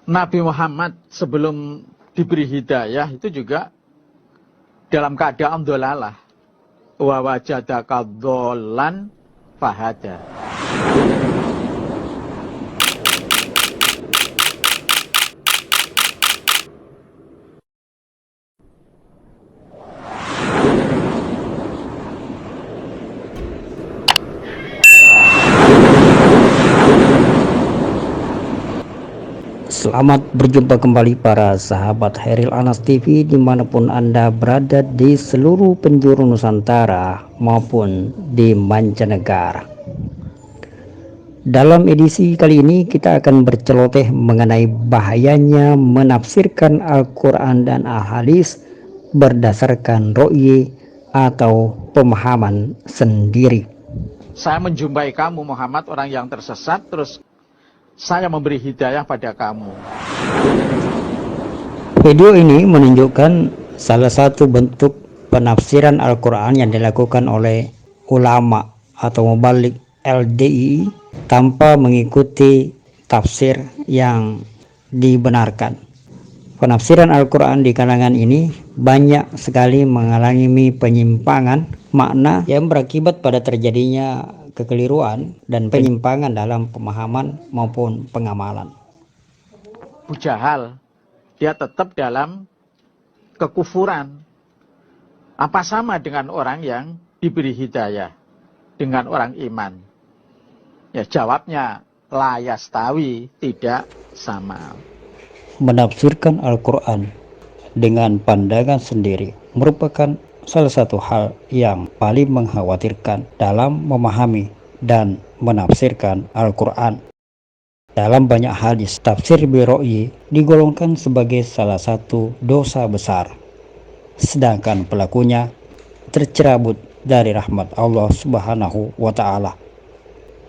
Nabi Muhammad sebelum diberi hidayah itu juga dalam keadaan dhalalah. Wa wajadaka dhallan fahada. Selamat berjumpa kembali para sahabat Khairil Anas TV dimanapun Anda berada di seluruh penjuru Nusantara maupun di mancanegara. Dalam edisi kali ini kita akan berceloteh mengenai bahayanya menafsirkan Al-Quran dan Al-Hadis berdasarkan ro'yi atau pemahaman sendiri. Saya menjumpai kamu Muhammad orang yang tersesat, terus saya memberi hidayah pada kamu. Video ini menunjukkan salah satu bentuk penafsiran Al-Quran yang dilakukan oleh ulama atau mubalik LDI tanpa mengikuti tafsir yang dibenarkan. Penafsiran Al-Quran di kalangan ini banyak sekali mengalami penyimpangan makna yang berakibat pada terjadinya kekeliruan dan penyimpangan dalam pemahaman maupun pengamalan. Abu Jahal, dia tetap dalam kekufuran. Apa sama dengan orang yang diberi hidayah, dengan orang iman? Ya jawabnya, la yastawi, tidak sama. Menafsirkan Al-Quran dengan pandangan sendiri merupakan salah satu hal yang paling mengkhawatirkan dalam memahami dan menafsirkan Al-Quran. Dalam banyak hadis, tafsir biro'i digolongkan sebagai salah satu dosa besar, sedangkan pelakunya tercerabut dari rahmat Allah Subhanahu wa Ta'ala.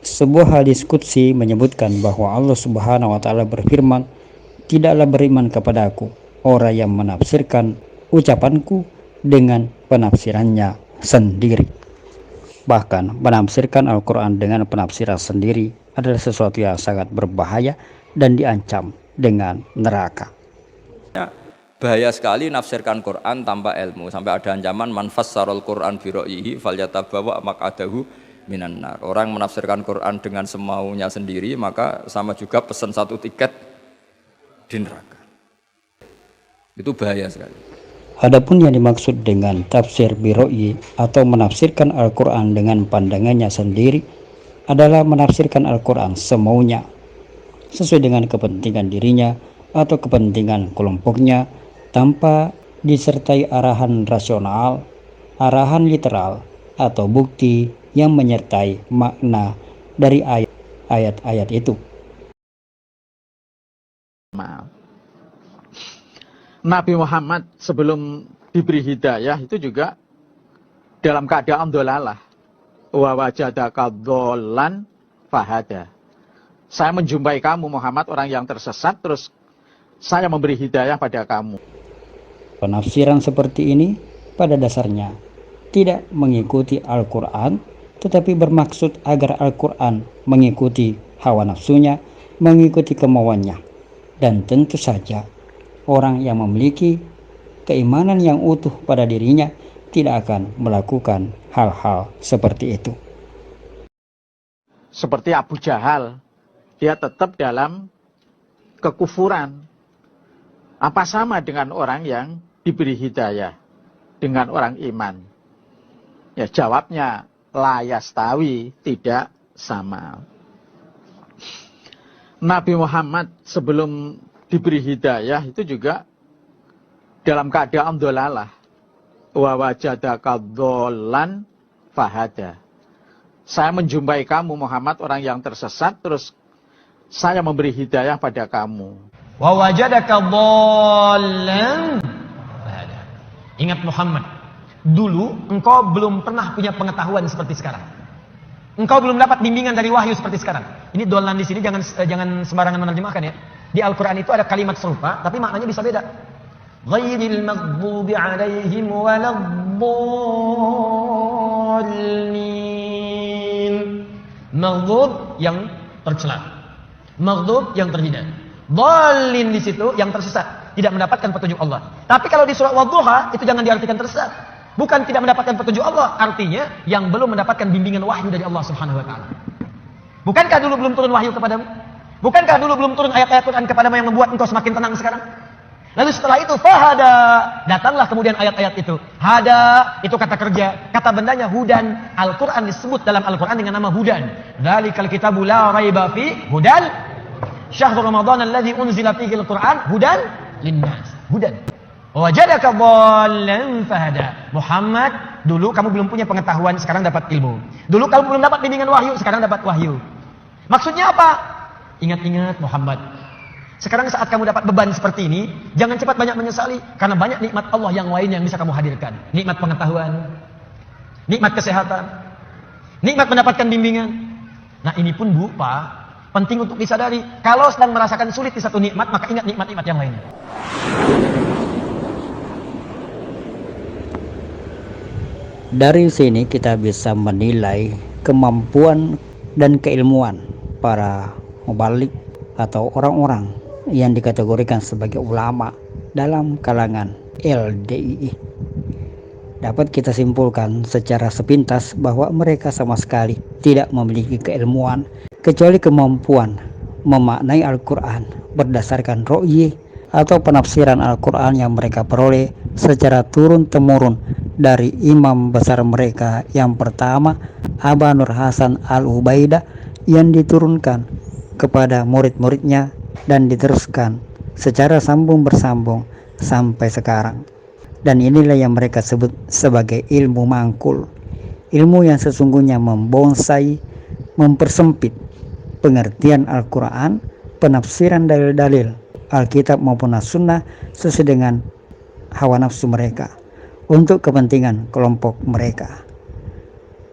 Sebuah hadis qudsi menyebutkan bahwa Allah Subhanahu wa Ta'ala berfirman, "Tidaklah beriman kepadaku orang yang menafsirkan ucapanku dengan penafsirannya sendiri." Bahkan menafsirkan Al-Quran dengan penafsiran sendiri adalah sesuatu yang sangat berbahaya dan diancam dengan neraka. Bahaya sekali nafsirkan Quran tanpa ilmu, sampai ada ancaman man fassarul Quran bi ra'yihi falyatabawa maq'adahu minan nar. Orang menafsirkan Quran dengan semaunya sendiri maka sama juga pesan satu tiket di neraka. Itu bahaya sekali. Adapun yang dimaksud dengan tafsir biro'i atau menafsirkan Al-Quran dengan pandangannya sendiri adalah menafsirkan Al-Quran semaunya, sesuai dengan kepentingan dirinya atau kepentingan kelompoknya, tanpa disertai arahan rasional, arahan literal, atau bukti yang menyertai makna dari ayat-ayat itu. Nabi Muhammad sebelum diberi hidayah itu juga dalam keadaan dhalalah. Wa wajadaka dhallan fahada. Saya menjumpai kamu Muhammad orang yang tersesat, terus saya memberi hidayah pada kamu. Penafsiran seperti ini pada dasarnya tidak mengikuti Al-Quran, tetapi bermaksud agar Al-Quran mengikuti hawa nafsunya, mengikuti kemauannya. Dan tentu saja orang yang memiliki keimanan yang utuh pada dirinya tidak akan melakukan hal-hal seperti itu. Seperti Abu Jahal, dia tetap dalam kekufuran. Apa sama dengan orang yang diberi hidayah, dengan orang iman? Ya jawabnya, la yastawi, tidak sama. Nabi Muhammad sebelum diberi hidayah itu juga dalam keadaan dhalalah. Wa wajadaka dhallan fahada. Saya menjumpai kamu Muhammad orang yang tersesat, terus saya memberi hidayah pada kamu. Wa wajadaka dhallan fahada. Ingat Muhammad, dulu engkau belum pernah punya pengetahuan seperti sekarang. Engkau belum dapat bimbingan dari wahyu seperti sekarang. Ini dhallan di sini jangan sembarangan menerjemahkan ya. Di Al-Quran itu ada kalimat serupa, tapi maknanya bisa beda. Ghairil maghdubi alaihim waladdallin. Maghdub yang tercela, maghdub yang terhina. Dhalin di situ yang tersesat, tidak mendapatkan petunjuk Allah. Tapi kalau di surah Wadduha itu jangan diartikan tersesat. Bukan tidak mendapatkan petunjuk Allah, artinya yang belum mendapatkan bimbingan wahyu dari Allah Subhanahu wa taala. Bukankah dulu belum turun wahyu kepadamu? Bukankah dulu belum turun ayat-ayat Quran kepadamu yang membuat engkau semakin tenang sekarang? Lalu setelah itu fahada, datanglah kemudian ayat-ayat itu. Hada itu kata kerja, kata bendanya hudan. Al-Quran disebut dalam Al-Quran dengan nama hudan. Dzalikal kitabu la raiba fi hudan syahrul ramadan alladzi unzila fihi al-Quran hudan linnas. Hudan. Wajadaka dhallan fahada. Muhammad, dulu kamu belum punya pengetahuan, sekarang dapat ilmu. Dulu kamu belum dapat bimbingan wahyu, sekarang dapat wahyu. Maksudnya apa? Ingat-ingat Muhammad. Sekarang saat kamu dapat beban seperti ini, jangan cepat banyak menyesali, karena banyak nikmat Allah yang lain yang bisa kamu hadirkan. Nikmat pengetahuan, nikmat kesehatan, nikmat mendapatkan bimbingan. Nah ini pun Bu, Pak, penting untuk disadari. Kalau sedang merasakan sulit di satu nikmat, maka ingat nikmat-nikmat yang lainnya. Dari sini kita bisa menilai kemampuan dan keilmuan para mubalik atau orang-orang yang dikategorikan sebagai ulama dalam kalangan LDII. Dapat kita simpulkan secara sepintas bahwa mereka sama sekali tidak memiliki keilmuan kecuali kemampuan memaknai Al-Quran berdasarkan ro'yi atau penafsiran Al-Quran yang mereka peroleh secara turun-temurun dari imam besar mereka yang pertama, Aba Nur Hasan Al-Ubaidah, yang diturunkan kepada murid-muridnya dan diteruskan secara sambung bersambung sampai sekarang. Dan inilah yang mereka sebut sebagai ilmu mangkul, ilmu yang sesungguhnya membonsai, mempersempit pengertian Al-Quran, penafsiran dalil-dalil Alkitab maupun As-Sunnah sesuai dengan hawa nafsu mereka untuk kepentingan kelompok mereka.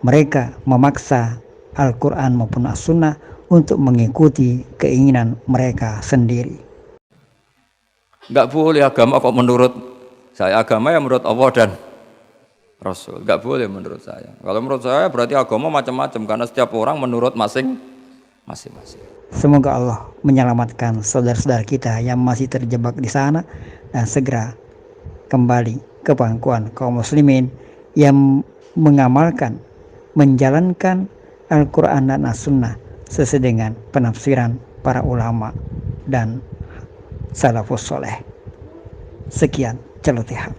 Mereka memaksa Al-Quran maupun As-Sunnah untuk mengikuti keinginan mereka sendiri. Enggak boleh agama kok menurut saya, agama yang menurut Allah dan Rasul. Enggak boleh menurut saya. Kalau menurut saya berarti agama macam-macam, karena setiap orang menurut masing-masing. Semoga Allah menyelamatkan saudara-saudara kita yang masih terjebak di sana dan segera kembali ke pangkuan kaum muslimin yang mengamalkan, menjalankan Al-Quran dan As-Sunnah sesuai dengan penafsiran para ulama dan salafus soleh. Sekian celotehan.